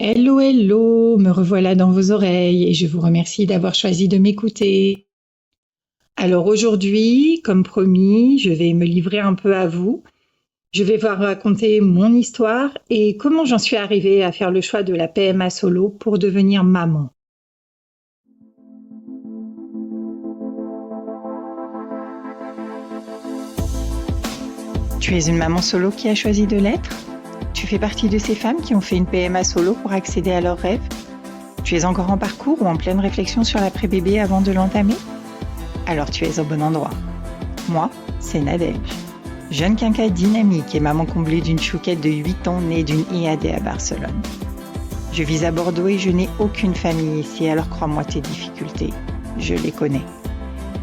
Hello, hello, me revoilà dans vos oreilles et je vous remercie d'avoir choisi de m'écouter. Alors aujourd'hui, comme promis, je vais me livrer un peu à vous. Je vais vous raconter mon histoire et comment j'en suis arrivée à faire le choix de la PMA solo pour devenir maman. Tu es une maman solo qui a choisi de l'être? Tu fais partie de ces femmes qui ont fait une PMA solo pour accéder à leurs rêves? Tu es encore en parcours ou en pleine réflexion sur l'après-bébé avant de l'entamer? Alors tu es au bon endroit. Moi, c'est Nadège, jeune quinca dynamique et maman comblée d'une chouquette de 8 ans née d'une IAD à Barcelone. Je vis à Bordeaux et je n'ai aucune famille ici, alors crois-moi tes difficultés, je les connais.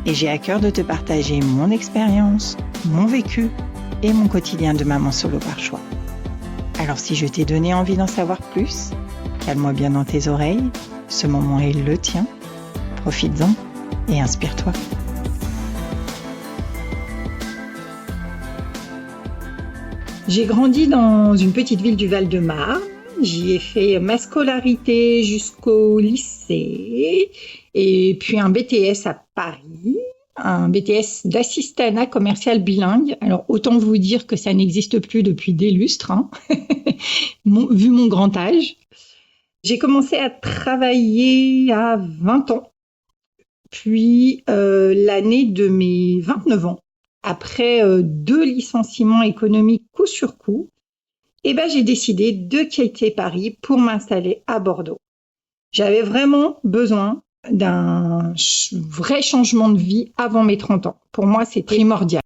Et j'ai à cœur de te partager mon expérience, mon vécu et mon quotidien de maman solo par choix. Alors si je t'ai donné envie d'en savoir plus, cale-moi bien dans tes oreilles, ce moment est le tien, profites-en et inspire-toi. J'ai grandi dans une petite ville du Val-de-Marne. J'y ai fait ma scolarité jusqu'au lycée et puis un BTS à Paris, un BTS d'assistanat commercial bilingue. Alors autant vous dire que ça n'existe plus depuis des lustres, hein. Vu mon grand âge. J'ai commencé à travailler à 20 ans, puis l'année de mes 29 ans. Après 2 licenciements économiques coup sur coup, j'ai décidé de quitter Paris pour m'installer à Bordeaux. J'avais vraiment besoin d'un vrai changement de vie avant mes 30 ans. Pour moi, c'est primordial.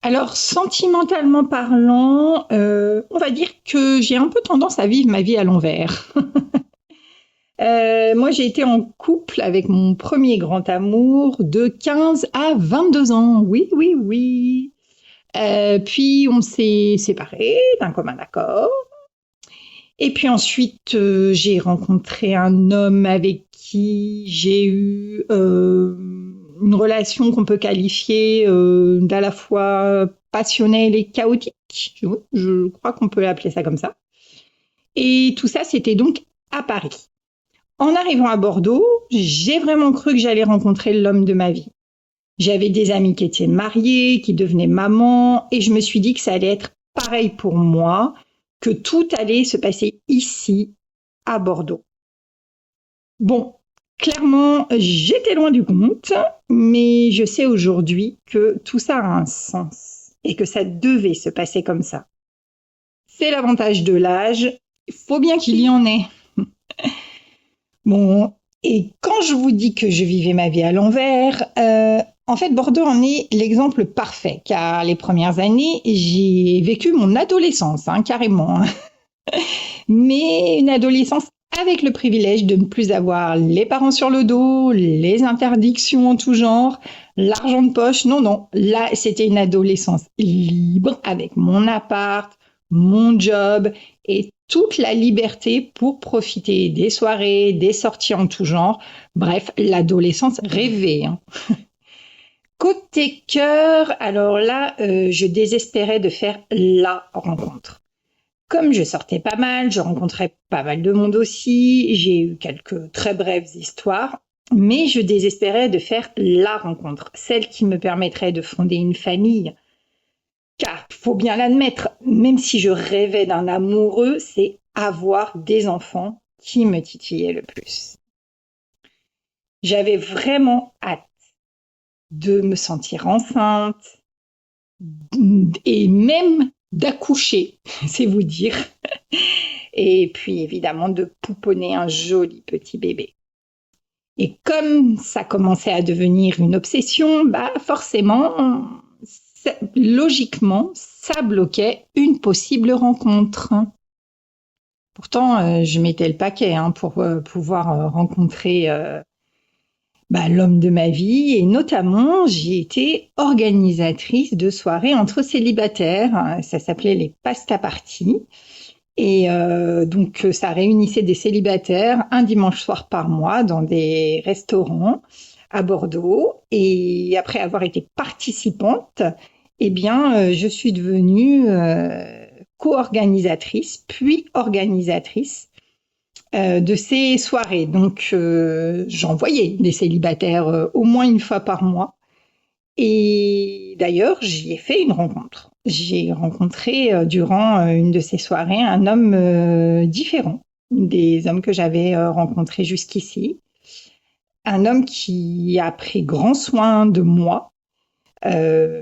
Alors, sentimentalement parlant, on va dire que j'ai un peu tendance à vivre ma vie à l'envers. Moi, j'ai été en couple avec mon premier grand amour de 15 à 22 ans. Oui, oui, oui. Puis on s'est séparés d'un commun accord. Et puis ensuite, j'ai rencontré un homme avec qui j'ai eu une relation qu'on peut qualifier d'à la fois passionnelle et chaotique. Je crois qu'on peut appeler ça comme ça. Et tout ça, c'était donc à Paris. En arrivant à Bordeaux, j'ai vraiment cru que j'allais rencontrer l'homme de ma vie. J'avais des amis qui étaient mariés, qui devenaient mamans, et je me suis dit que ça allait être pareil pour moi, que tout allait se passer ici, à Bordeaux. Bon, clairement, j'étais loin du compte, mais je sais aujourd'hui que tout ça a un sens et que ça devait se passer comme ça. C'est l'avantage de l'âge, il faut bien qu'il y en ait. Bon, et quand je vous dis que je vivais ma vie à l'envers, en fait, Bordeaux en est l'exemple parfait, car les premières années, j'ai vécu mon adolescence, carrément. Mais une adolescence avec le privilège de ne plus avoir les parents sur le dos, les interdictions en tout genre, l'argent de poche. Non, non, là, c'était une adolescence libre avec mon appart, mon job et toute la liberté pour profiter des soirées, des sorties en tout genre. Bref, l'adolescence rêvée. Côté cœur, alors là, je désespérais de faire la rencontre. Comme je sortais pas mal, je rencontrais pas mal de monde aussi, j'ai eu quelques très brèves histoires, mais je désespérais de faire la rencontre, celle qui me permettrait de fonder une famille. Car, faut bien l'admettre, même si je rêvais d'un amoureux, c'est avoir des enfants qui me titillait le plus. J'avais vraiment hâte de me sentir enceinte et même d'accoucher, c'est vous dire. Et puis évidemment de pouponner un joli petit bébé. Et comme ça commençait à devenir une obsession, forcément, logiquement, ça bloquait une possible rencontre. Pourtant, je mettais le paquet pour pouvoir rencontrer l'homme de ma vie, et notamment j'ai été organisatrice de soirées entre célibataires. Ça s'appelait les pasta parties. Et donc ça réunissait des célibataires un dimanche soir par mois dans des restaurants à Bordeaux. Et après avoir été participante, je suis devenue co-organisatrice, puis organisatrice. de ces soirées. Donc, j'en voyais des célibataires au moins une fois par mois. Et d'ailleurs, j'y ai fait une rencontre. J'ai rencontré durant une de ces soirées un homme différent des hommes que j'avais rencontrés jusqu'ici. Un homme qui a pris grand soin de moi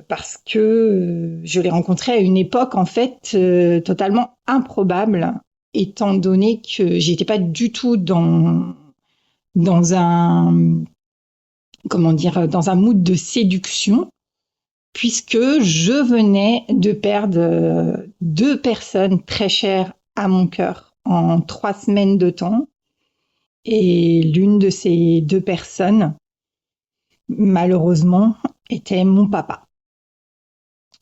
parce que je l'ai rencontré à une époque en fait totalement improbable, étant donné que j'étais pas du tout dans un dans un mood de séduction, puisque je venais de perdre deux personnes très chères à mon cœur en 3 semaines de temps. Et l'une de ces deux personnes, malheureusement, était mon papa.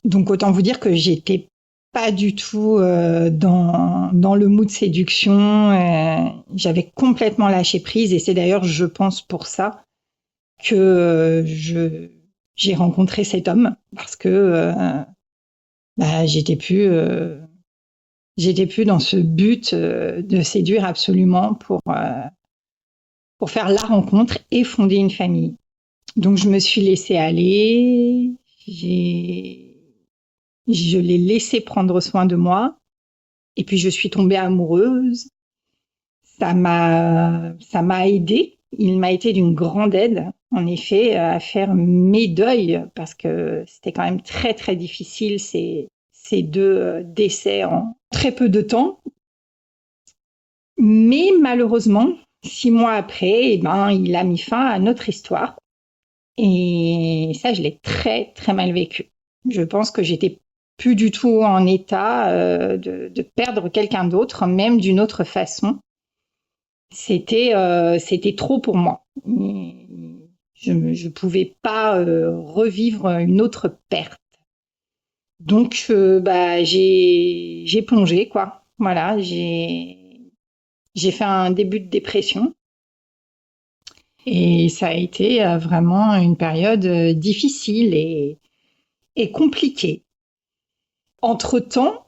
Donc autant vous dire que j'étais pas du tout dans le mood séduction. J'avais complètement lâché prise et c'est d'ailleurs, je pense, pour ça que j'ai rencontré cet homme parce que j'étais plus dans ce but de séduire absolument pour faire la rencontre et fonder une famille. Donc je me suis laissée aller, je l'ai laissé prendre soin de moi et puis je suis tombée amoureuse. Ça m'a aidée, il m'a été d'une grande aide en effet à faire mes deuils parce que c'était quand même très très difficile ces deux décès en très peu de temps. Mais malheureusement, 6 mois après, il a mis fin à notre histoire. Et ça, je l'ai très, très mal vécu. Je pense que j'étais plus du tout en état de perdre quelqu'un d'autre, même d'une autre façon. C'était trop pour moi. Je pouvais pas revivre une autre perte. Donc, j'ai plongé, quoi. Voilà, j'ai fait un début de dépression. Et ça a été vraiment une période difficile et compliquée. Entre-temps,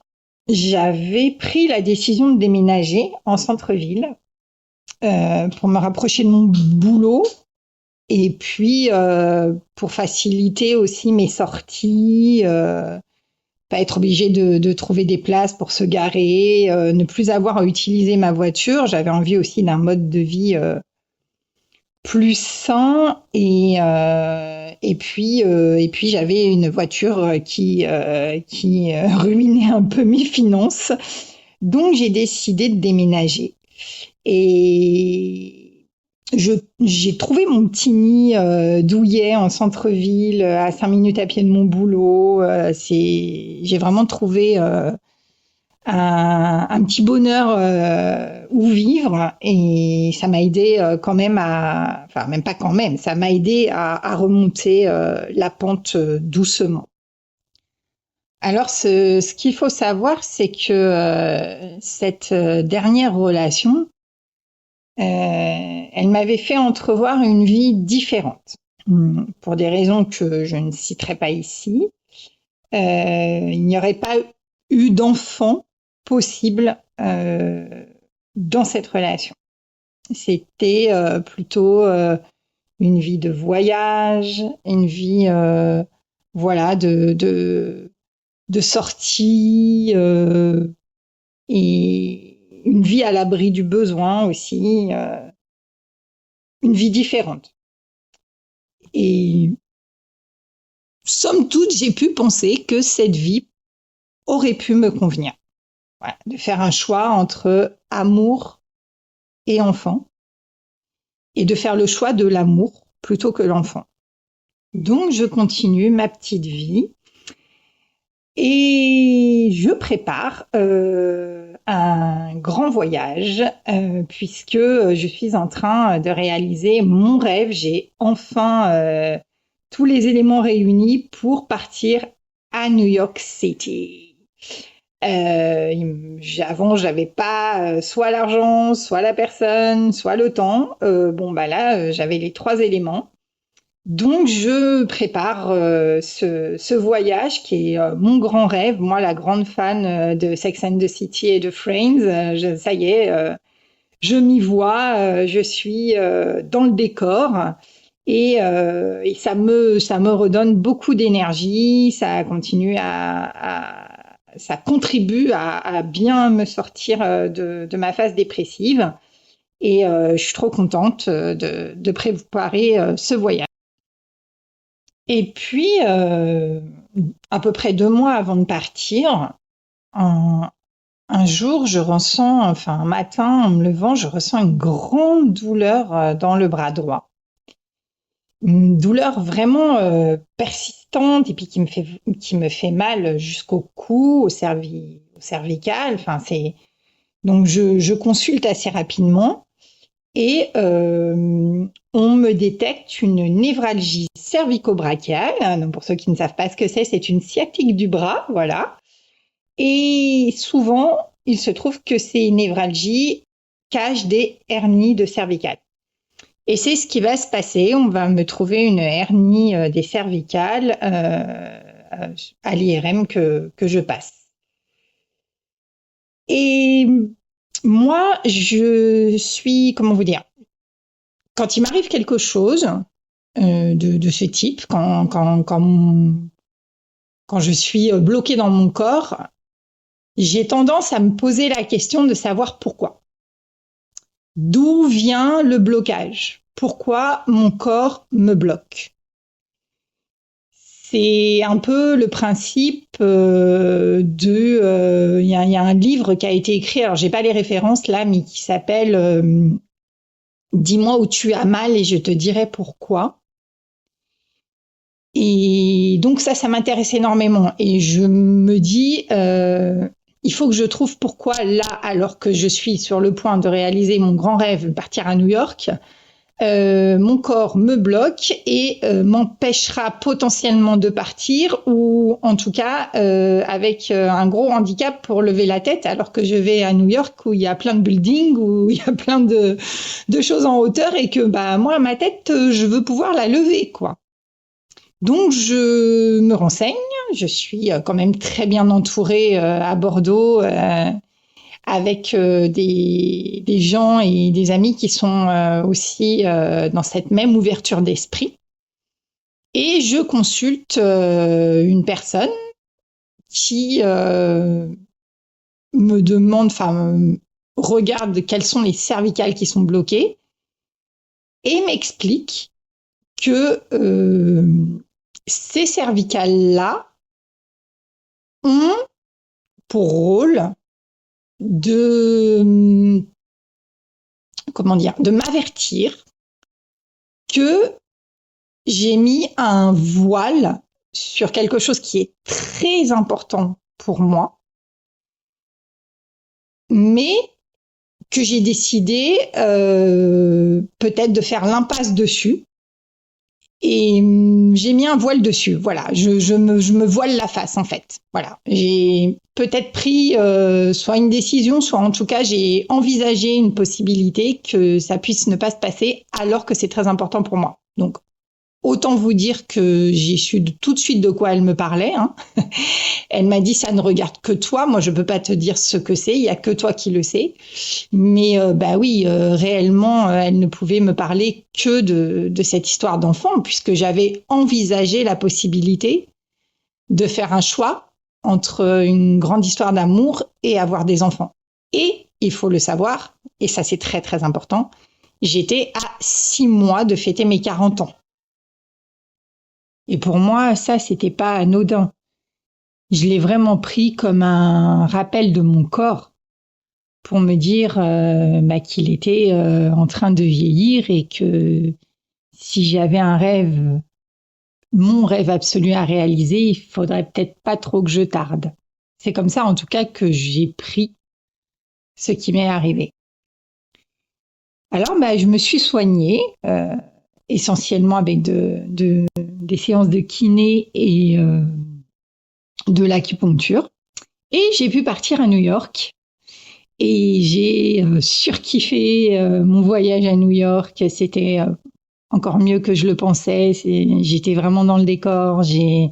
j'avais pris la décision de déménager en centre-ville pour me rapprocher de mon boulot et puis pour faciliter aussi mes sorties, pas être obligée de trouver des places pour se garer, ne plus avoir à utiliser ma voiture. J'avais envie aussi d'un mode de vie plus sain et puis j'avais une voiture qui ruinait un peu mes finances, donc j'ai décidé de déménager et j'ai trouvé mon petit nid douillet en centre-ville à 5 minutes à pied de mon boulot. J'ai vraiment trouvé un petit bonheur où vivre et ça m'a aidé quand même ça m'a aidé à remonter la pente doucement. Alors ce qu'il faut savoir, c'est que cette dernière relation, elle m'avait fait entrevoir une vie différente pour des raisons que je ne citerai pas ici. Il n'y aurait pas eu d'enfant possible dans cette relation. C'était plutôt une vie de voyage, une vie de sortie et une vie à l'abri du besoin aussi, une vie différente. Et somme toute, j'ai pu penser que cette vie aurait pu me convenir. Voilà, de faire un choix entre amour et enfant et de faire le choix de l'amour plutôt que l'enfant. Donc, je continue ma petite vie et je prépare un grand voyage puisque je suis en train de réaliser mon rêve. J'ai enfin tous les éléments réunis pour partir à New York City. Avant, j'avais pas soit l'argent, soit la personne, soit le temps. Là, j'avais les 3 éléments. Donc, je prépare ce voyage qui est mon grand rêve. Moi, la grande fan de Sex and the City et de Friends, ça y est, je m'y vois, je suis dans le décor et ça me redonne beaucoup d'énergie, ça continue ça contribue à bien me sortir de ma phase dépressive et je suis trop contente de préparer ce voyage. Et puis, à peu près 2 mois avant de partir, un jour, un matin, en me levant, je ressens une grande douleur dans le bras droit. Une douleur vraiment persistante et puis qui me fait mal jusqu'au cou, au cervical. Donc je consulte assez rapidement et on me détecte une névralgie cervico-brachiale. Donc pour ceux qui ne savent pas ce que c'est une sciatique du bras, voilà. Et souvent, il se trouve que ces névralgies cachent des hernies de cervicales. Et c'est ce qui va se passer. On va me trouver une hernie des cervicales à l'IRM que je passe. Et moi, je suis, comment vous dire, quand il m'arrive quelque chose de ce type, quand je suis bloquée dans mon corps, j'ai tendance à me poser la question de savoir pourquoi. D'où vient le blocage? Pourquoi mon corps me bloque? C'est un peu le principe il y a un livre qui a été écrit, alors j'ai pas les références là, mais qui s'appelle Dis-moi où tu as mal et je te dirai pourquoi. Et donc ça m'intéresse énormément. Et je me dis, il faut que je trouve pourquoi là, alors que je suis sur le point de réaliser mon grand rêve, partir à New York, mon corps me bloque et m'empêchera potentiellement de partir ou en tout cas avec un gros handicap pour lever la tête alors que je vais à New York où il y a plein de buildings, où il y a plein de choses en hauteur et que moi, ma tête, je veux pouvoir la lever, quoi. Donc, je me renseigne. Je suis quand même très bien entourée à Bordeaux avec des gens et des amis qui sont aussi dans cette même ouverture d'esprit. Et je consulte une personne qui me demande, regarde quelles sont les cervicales qui sont bloquées et m'explique que ces cervicales-là ont pour rôle de m'avertir que j'ai mis un voile sur quelque chose qui est très important pour moi, mais que j'ai décidé peut-être de faire l'impasse dessus. Et j'ai mis un voile dessus, voilà. Je me voile la face, en fait. Voilà. J'ai peut-être pris soit une décision, soit en tout cas, j'ai envisagé une possibilité que ça puisse ne pas se passer alors que c'est très important pour moi. Donc, autant vous dire que j'ai su tout de suite de quoi elle me parlait. Hein. Elle m'a dit, ça ne regarde que toi. Moi, je peux pas te dire ce que c'est. Il y a que toi qui le sais. Mais oui, réellement, elle ne pouvait me parler que de cette histoire d'enfant, puisque j'avais envisagé la possibilité de faire un choix entre une grande histoire d'amour et avoir des enfants. Et il faut le savoir, et ça c'est très très important, j'étais à 6 mois de fêter mes 40 ans. Et pour moi, ça, c'était pas anodin. Je l'ai vraiment pris comme un rappel de mon corps pour me dire qu'il était en train de vieillir et que si j'avais un rêve, mon rêve absolu à réaliser, il faudrait peut-être pas trop que je tarde. C'est comme ça, en tout cas, que j'ai pris ce qui m'est arrivé. Alors, je me suis soignée, essentiellement avec des séances de kiné et de l'acupuncture. Et j'ai pu partir à New York. Et j'ai surkiffé mon voyage à New York. C'était encore mieux que je le pensais. J'étais vraiment dans le décor. J'ai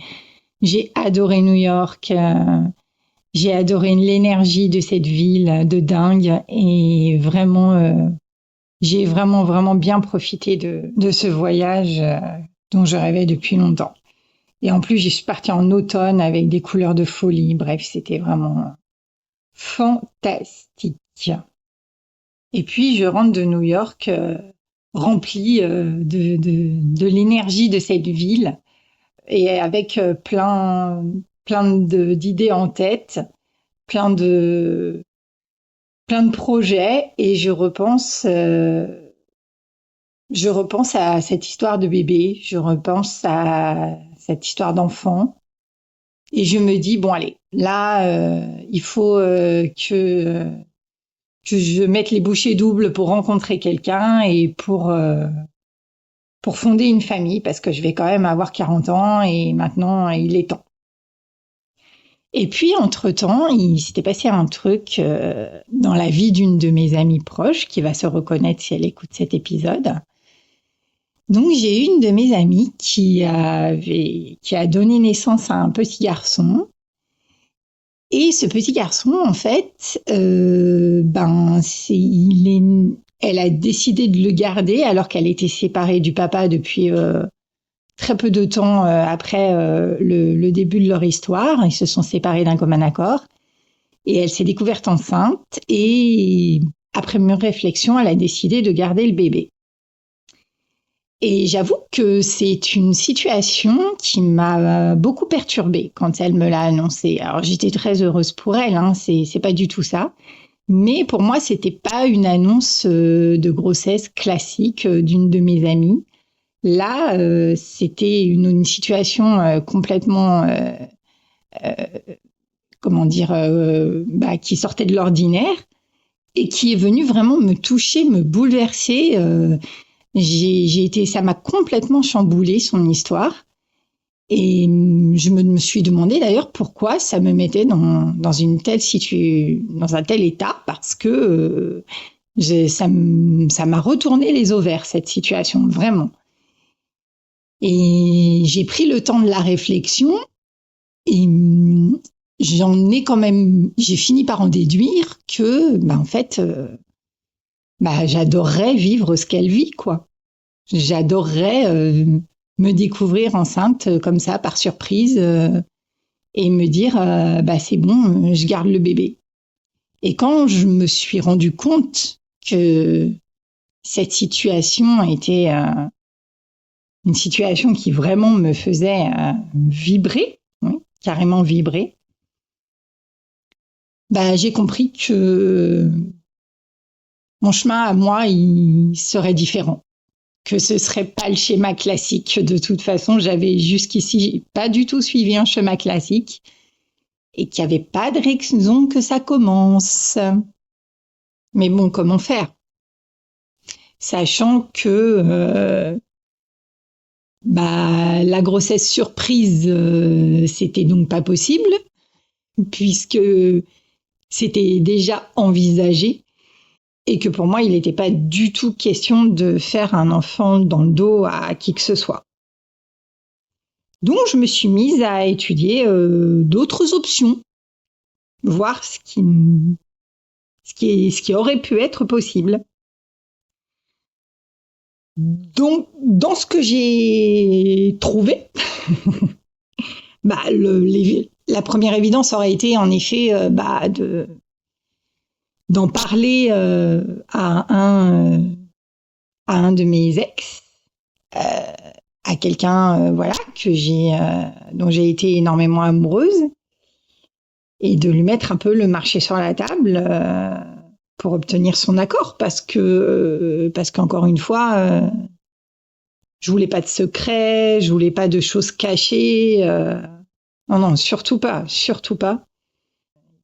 adoré New York. J'ai adoré l'énergie de cette ville de dingue et vraiment, j'ai vraiment, vraiment bien profité de ce voyage dont je rêvais depuis longtemps. Et en plus, je suis partie en automne avec des couleurs de folie. Bref, c'était vraiment fantastique. Et puis, je rentre de New York remplie de l'énergie de cette ville et avec plein d'idées en tête, plein de, plein de projets. Et je repense à cette histoire de bébé, je repense à cette histoire d'enfant. Et je me dis, bon, allez, là, il faut que je mette les bouchées doubles pour rencontrer quelqu'un et pour fonder une famille, parce que je vais quand même avoir 40 ans et maintenant, il est temps. Et puis, entre-temps, il s'était passé un truc dans la vie d'une de mes amies proches, qui va se reconnaître si elle écoute cet épisode. Donc, j'ai une de mes amies qui a donné naissance à un petit garçon. Et ce petit garçon, en fait, elle a décidé de le garder alors qu'elle était séparée du papa depuis très peu de temps après le début de leur histoire. Ils se sont séparés d'un commun accord. Et elle s'est découverte enceinte. Et après mûre réflexion, elle a décidé de garder le bébé. Et j'avoue que c'est une situation qui m'a beaucoup perturbée quand elle me l'a annoncé. Alors j'étais très heureuse pour elle, hein, c'est pas du tout ça. Mais pour moi, c'était pas une annonce de grossesse classique d'une de mes amies. Là, c'était une situation complètement, comment dire, qui sortait de l'ordinaire et qui est venue vraiment me toucher, me bouleverser. Ça m'a complètement chamboulé son histoire. Et je me suis demandé d'ailleurs pourquoi ça me mettait dans un tel état, parce que ça m'a retourné les ovaires, cette situation, vraiment. Et j'ai pris le temps de la réflexion et j'ai fini par en déduire que, en fait, j'adorerais vivre ce qu'elle vit, quoi. J'adorerais me découvrir enceinte comme ça, par surprise, et me dire, c'est bon, je garde le bébé. Et quand je me suis rendu compte que cette situation était une situation qui vraiment me faisait vibrer, oui, carrément vibrer, j'ai compris que mon chemin à moi, il serait différent, que ce serait pas le schéma classique. De toute façon, j'avais jusqu'ici pas du tout suivi un schéma classique et qu'il n'y avait pas de raison que ça commence. Mais bon, comment faire? Sachant que la grossesse surprise, c'était donc pas possible, puisque c'était déjà envisagé. Et que pour moi, il n'était pas du tout question de faire un enfant dans le dos à qui que ce soit. Donc, je me suis mise à étudier d'autres options, voir ce qui aurait pu être possible. Donc, dans ce que j'ai trouvé, la première évidence aurait été en effet d'en parler à un de mes ex, à quelqu'un dont j'ai été énormément amoureuse, et de lui mettre un peu le marché sur la table pour obtenir son accord, parce qu'encore une fois, je voulais pas de secrets, je voulais pas de choses cachées. Non, surtout pas.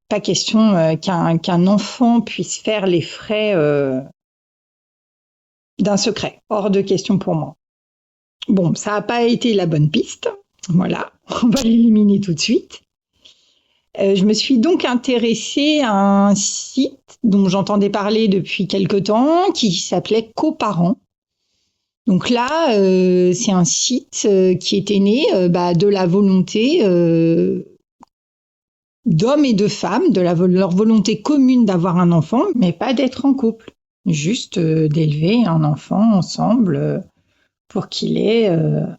Pas question qu'un enfant puisse faire les frais d'un secret. Hors de question pour moi. Bon, ça n'a pas été la bonne piste. Voilà, on va l'éliminer tout de suite. Je me suis donc intéressée à un site dont j'entendais parler depuis quelque temps, qui s'appelait Coparents. Donc là, c'est un site qui était né de la volonté d'hommes et de femmes, de leur volonté commune d'avoir un enfant, mais pas d'être en couple. Juste d'élever un enfant ensemble pour qu'il ait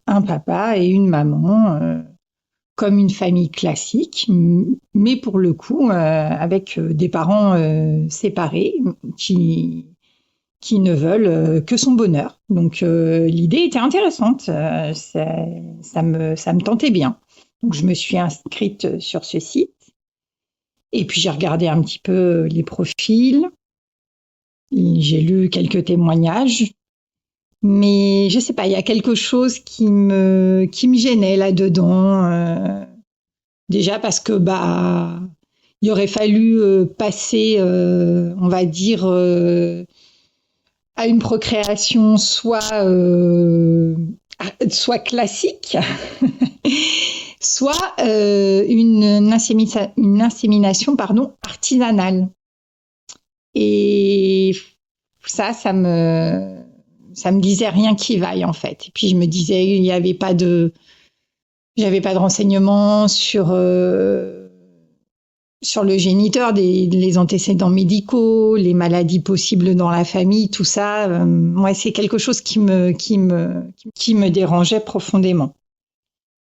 un papa et une maman, comme une famille classique, mais pour le coup avec des parents séparés qui ne veulent que son bonheur. Donc l'idée était intéressante, ça me tentait bien. Donc je me suis inscrite sur ce site et puis j'ai regardé un petit peu les profils, j'ai lu quelques témoignages, mais je sais pas, il y a quelque chose qui me gênait là-dedans. Déjà parce que il aurait fallu passer, on va dire, à une procréation soit classique, soit une insémination artisanale. Et ça me disait rien qui vaille en fait. Et puis je me disais, j'avais pas de renseignements sur le géniteur, les antécédents médicaux, les maladies possibles dans la famille, tout ça. Ouais, c'est quelque chose qui me dérangeait profondément.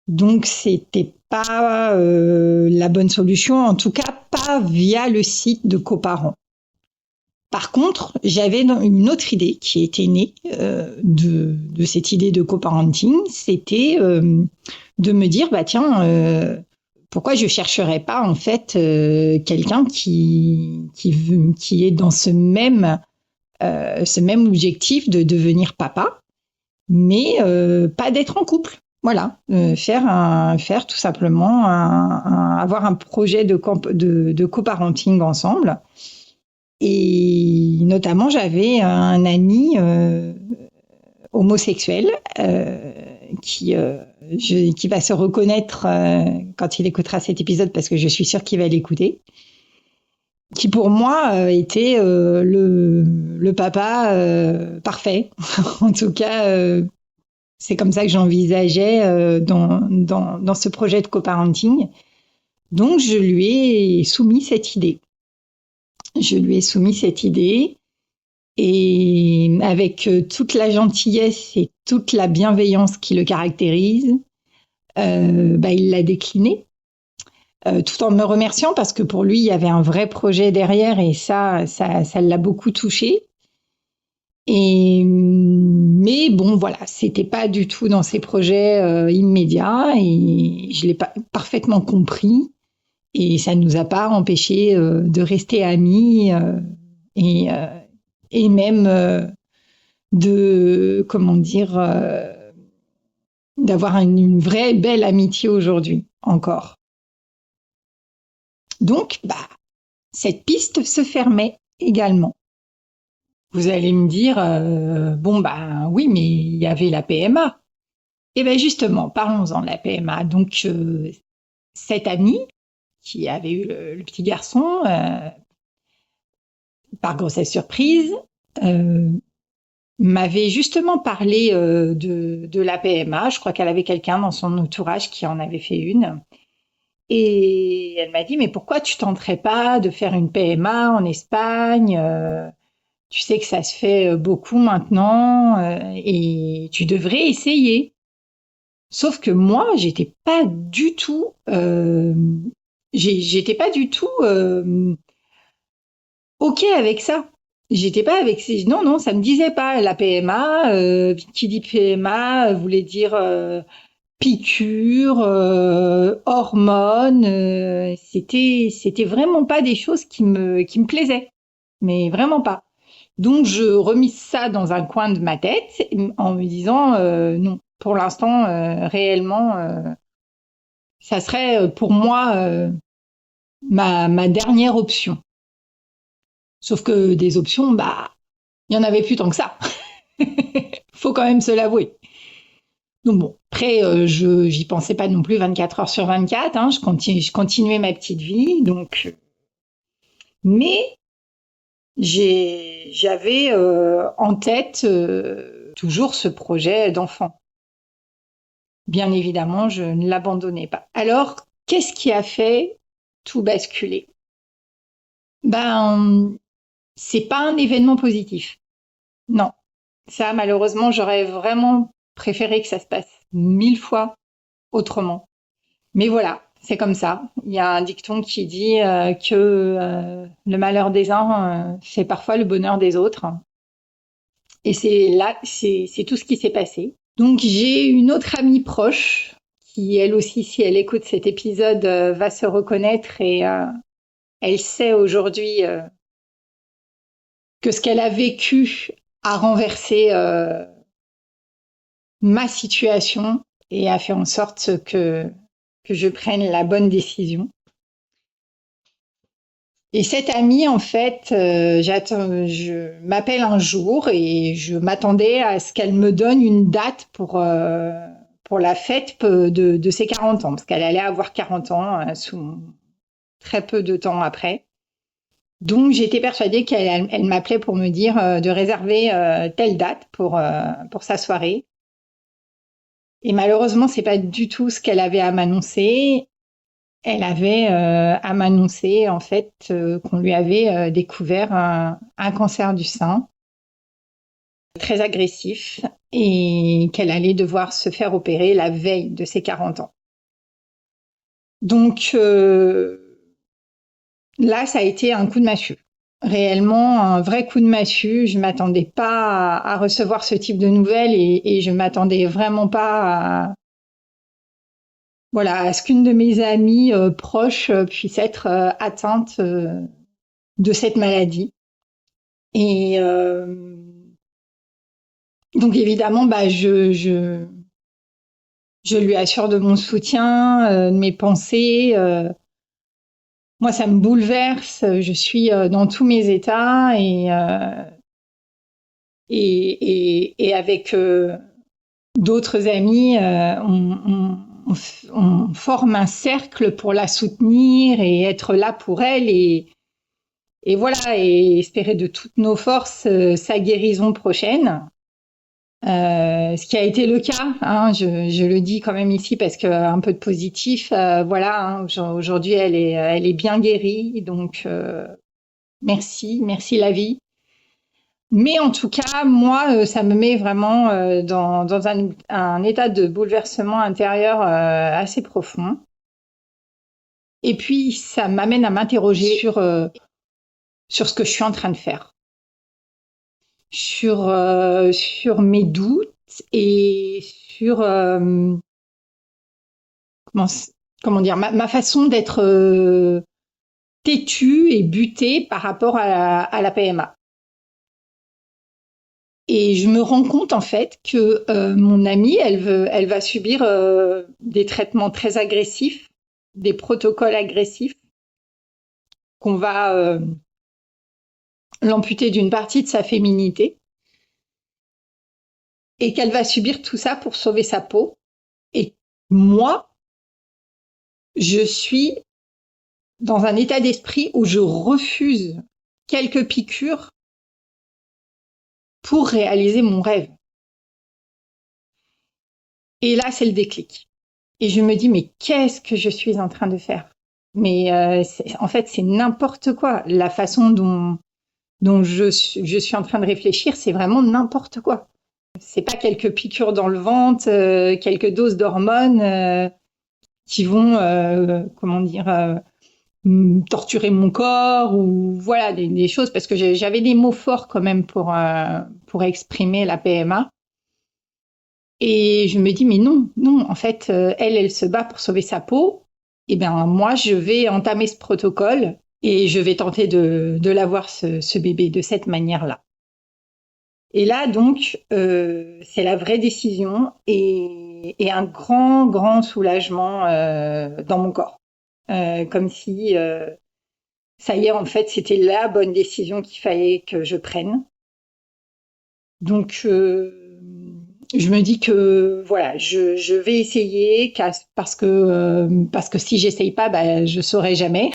Donc c'était pas la bonne solution, en tout cas pas via le site de Coparents. Par contre, j'avais une autre idée qui était née de cette idée de coparenting, c'était de me dire, tiens, pourquoi je chercherais pas en fait quelqu'un qui est dans ce même objectif de devenir papa, mais pas d'être en couple. Voilà, faire tout simplement avoir un projet de coparenting ensemble. Et notamment, j'avais un ami homosexuel qui va se reconnaître quand il écoutera cet épisode, parce que je suis sûre qu'il va l'écouter, qui pour moi était le papa parfait. En tout cas, c'est comme ça que j'envisageais dans ce projet de coparenting. Donc, je lui ai soumis cette idée. Et avec toute la gentillesse et toute la bienveillance qui le caractérise, il l'a décliné, tout en me remerciant parce que pour lui, il y avait un vrai projet derrière et ça l'a beaucoup touché. Mais bon, voilà, c'était pas du tout dans ses projets immédiats et je l'ai parfaitement compris. Et ça ne nous a pas empêchés de rester amis et même d'avoir une vraie belle amitié aujourd'hui encore. Donc, cette piste se fermait également. Vous allez me dire, oui, mais il y avait la PMA. Et bien justement, parlons-en de la PMA. Donc, cette amie qui avait eu le petit garçon par grossesse surprise, m'avait justement parlé de la PMA. Je crois qu'elle avait quelqu'un dans son entourage qui en avait fait une. Et elle m'a dit, mais pourquoi tu tenterais pas de faire une PMA en Espagne tu sais que ça se fait beaucoup maintenant et tu devrais essayer. Sauf que moi, j'étais pas du tout OK avec ça. J'étais pas avec non, ça me disait pas la PMA. Qui dit PMA voulait dire piqûre, hormones. C'était vraiment pas des choses qui me plaisaient, mais vraiment pas. Donc je remis ça dans un coin de ma tête en me disant non, pour l'instant réellement, ça serait pour moi ma dernière option. Sauf que des options, il y en avait plus tant que ça. Faut quand même se l'avouer. Donc bon, après, j'y pensais pas non plus 24 heures sur 24. Hein, je continuais ma petite vie. Donc, mais j'avais en tête toujours ce projet d'enfant. Bien évidemment, je ne l'abandonnais pas. Alors, qu'est-ce qui a fait tout basculé. Ben, c'est pas un événement positif. Non. Ça, malheureusement, j'aurais vraiment préféré que ça se passe 1000 fois autrement. Mais voilà, c'est comme ça. Il y a un dicton qui dit que le malheur des uns, c'est parfois le bonheur des autres. Et c'est tout ce qui s'est passé. Donc j'ai une autre amie proche qui, elle aussi, si elle écoute cet épisode, va se reconnaître et elle sait aujourd'hui que ce qu'elle a vécu a renversé ma situation et a fait en sorte que je prenne la bonne décision. Et cette amie, en fait, je m'appelle un jour et je m'attendais à ce qu'elle me donne une date pour la fête de ses 40 ans, parce qu'elle allait avoir 40 ans sous très peu de temps après. Donc j'étais persuadée qu'elle m'appelait pour me dire de réserver telle date pour sa soirée. Et malheureusement, c'est pas du tout ce qu'elle avait à m'annoncer. Elle avait à m'annoncer en fait qu'on lui avait découvert un cancer du sein très agressif et qu'elle allait devoir se faire opérer la veille de ses 40 ans. Donc là, ça a été un coup de massue. Réellement, un vrai coup de massue. Je m'attendais pas à recevoir ce type de nouvelles et je m'attendais vraiment pas à ce qu'une de mes amies proches puisse être atteinte de cette maladie. Et donc évidemment, je lui assure de mon soutien, de mes pensées. Moi, ça me bouleverse. Je suis dans tous mes états et avec d'autres amis, on forme un cercle pour la soutenir et être là pour elle et voilà, et espérer de toutes nos forces sa guérison prochaine. Ce qui a été le cas, hein, je le dis quand même ici parce que un peu de positif, voilà, hein, aujourd'hui elle est bien guérie, donc merci la vie. Mais en tout cas, moi, ça me met vraiment dans un état de bouleversement intérieur assez profond. Et puis, ça m'amène à m'interroger sur ce que je suis en train de faire, sur mes doutes et sur comment dire ma façon d'être têtue et butée par rapport à la PMA. Et je me rends compte en fait que mon amie, elle va subir des traitements très agressifs, des protocoles agressifs, qu'on va l'amputer d'une partie de sa féminité, et qu'elle va subir tout ça pour sauver sa peau. Et moi, je suis dans un état d'esprit où je refuse quelques piqûres pour réaliser mon rêve. Et là, c'est le déclic. Et je me dis, mais qu'est-ce que je suis en train de faire? Mais en fait, c'est n'importe quoi. La façon dont je suis en train de réfléchir, c'est vraiment n'importe quoi. C'est pas quelques piqûres dans le ventre, quelques doses d'hormones qui vont, comment dire, torturer mon corps ou voilà des choses parce que j'avais des mots forts quand même pour exprimer la PMA. Et je me dis mais non, en fait, elle se bat pour sauver sa peau. Et bien moi, je vais entamer ce protocole et je vais tenter de l'avoir ce bébé de cette manière-là. Et là donc, c'est la vraie décision et un grand soulagement dans mon corps. Comme si ça y est, en fait, c'était la bonne décision qu'il fallait que je prenne. Donc, je me dis que voilà, je vais essayer parce que si j'essaye pas, je saurai jamais.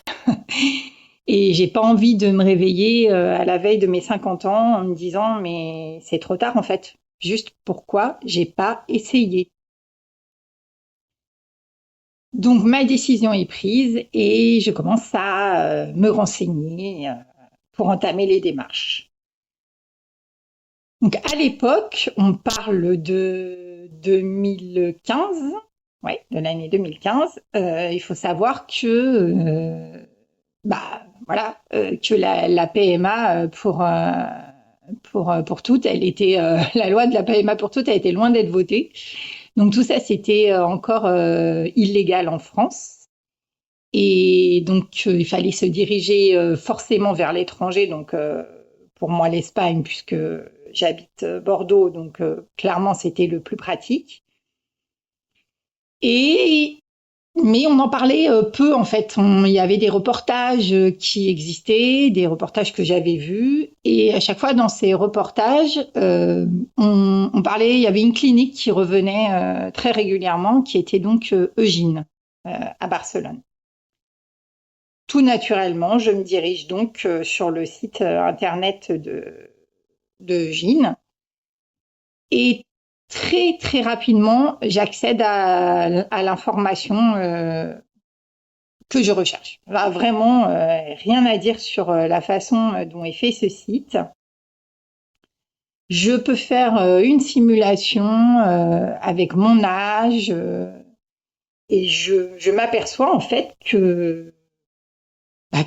Et j'ai pas envie de me réveiller à la veille de mes 50 ans en me disant mais c'est trop tard en fait. Juste pourquoi j'ai pas essayé. Donc ma décision est prise et je commence à me renseigner pour entamer les démarches. Donc à l'époque, on parle de 2015, ouais, de l'année 2015. Il faut savoir que, que la PMA pour toutes, elle était la loi de la PMA pour toutes, elle était loin d'être votée. Donc tout ça, c'était encore illégal en France. Et donc il fallait se diriger forcément vers l'étranger. Donc pour moi l'Espagne, puisque j'habite Bordeaux, donc clairement c'était le plus pratique. Mais on en parlait peu en fait. Il y avait des reportages qui existaient, des reportages que j'avais vus, et à chaque fois dans ces reportages, on parlait. Il y avait une clinique qui revenait très régulièrement, qui était donc Eugine à Barcelone. Tout naturellement, je me dirige donc sur le site internet de Eugine, et très très rapidement, j'accède à l'information que je recherche. Là, vraiment, rien à dire sur la façon dont est fait ce site. Je peux faire une simulation avec mon âge et je m'aperçois en fait que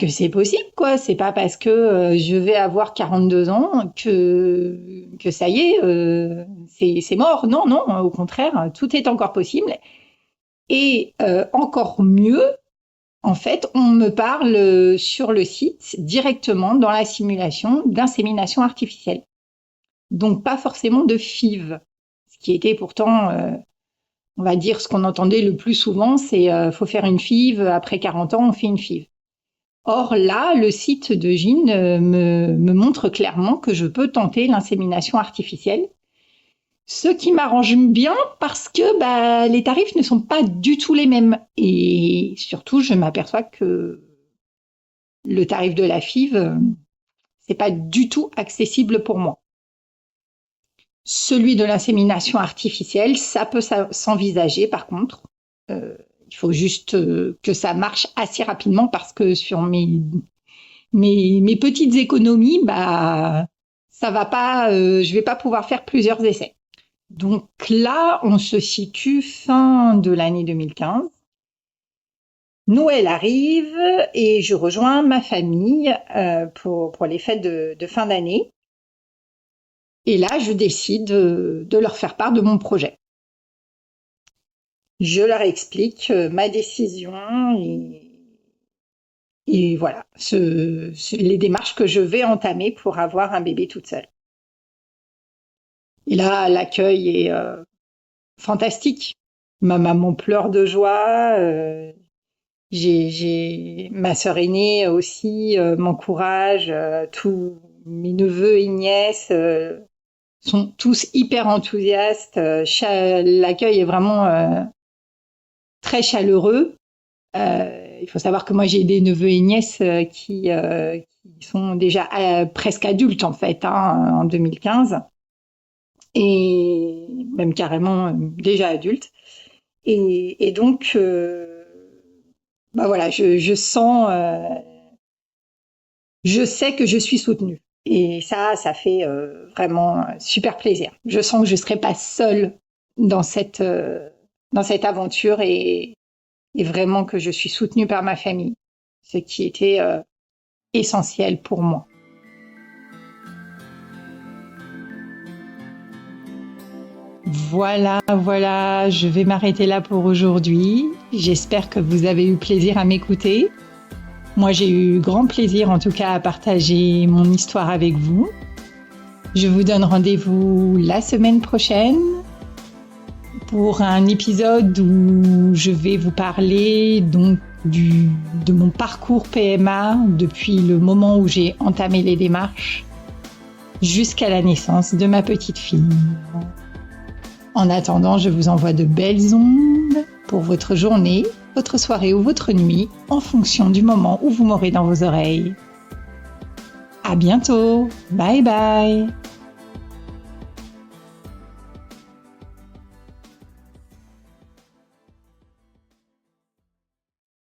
c'est possible, quoi. C'est pas parce que je vais avoir 42 ans que ça y est, c'est mort. Non, non, au contraire, tout est encore possible. Et encore mieux, en fait, on me parle sur le site directement dans la simulation d'insémination artificielle. Donc pas forcément de FIV, ce qui était pourtant, on va dire, ce qu'on entendait le plus souvent, c'est faut faire une FIV, après 40 ans, on fait une FIV. Or là, le site d'Eugine me montre clairement que je peux tenter l'insémination artificielle, ce qui m'arrange bien parce que les tarifs ne sont pas du tout les mêmes. Et surtout, je m'aperçois que le tarif de la FIV, c'est pas du tout accessible pour moi. Celui de l'insémination artificielle, ça peut s'envisager par contre. Il faut juste que ça marche assez rapidement parce que sur mes petites économies, ça va pas, je vais pas pouvoir faire plusieurs essais. Donc là, on se situe fin de l'année 2015. Noël arrive et je rejoins ma famille pour les fêtes de fin d'année. Et là, je décide de leur faire part de mon projet. Je leur explique ma décision et voilà, les démarches que je vais entamer pour avoir un bébé toute seule. Et là, l'accueil est fantastique. Ma maman pleure de joie. J'ai ma sœur aînée aussi m'encourage. Tous mes neveux et nièces sont tous hyper enthousiastes. L'accueil est vraiment très chaleureux. Il faut savoir que moi j'ai des neveux et nièces qui sont déjà presque adultes en fait en 2015 et même carrément déjà adultes. Et donc voilà, je sens, je sais que je suis soutenue. Et ça fait vraiment super plaisir. Je sens que je serai pas seule dans cette aventure et vraiment que je suis soutenue par ma famille, ce qui était essentiel pour moi. Voilà, je vais m'arrêter là pour aujourd'hui. J'espère que vous avez eu plaisir à m'écouter. Moi, j'ai eu grand plaisir en tout cas à partager mon histoire avec vous. Je vous donne rendez-vous la semaine prochaine pour un épisode où je vais vous parler donc de mon parcours PMA depuis le moment où j'ai entamé les démarches jusqu'à la naissance de ma petite fille. En attendant, je vous envoie de belles ondes pour votre journée, votre soirée ou votre nuit en fonction du moment où vous m'aurez dans vos oreilles. À bientôt. Bye bye.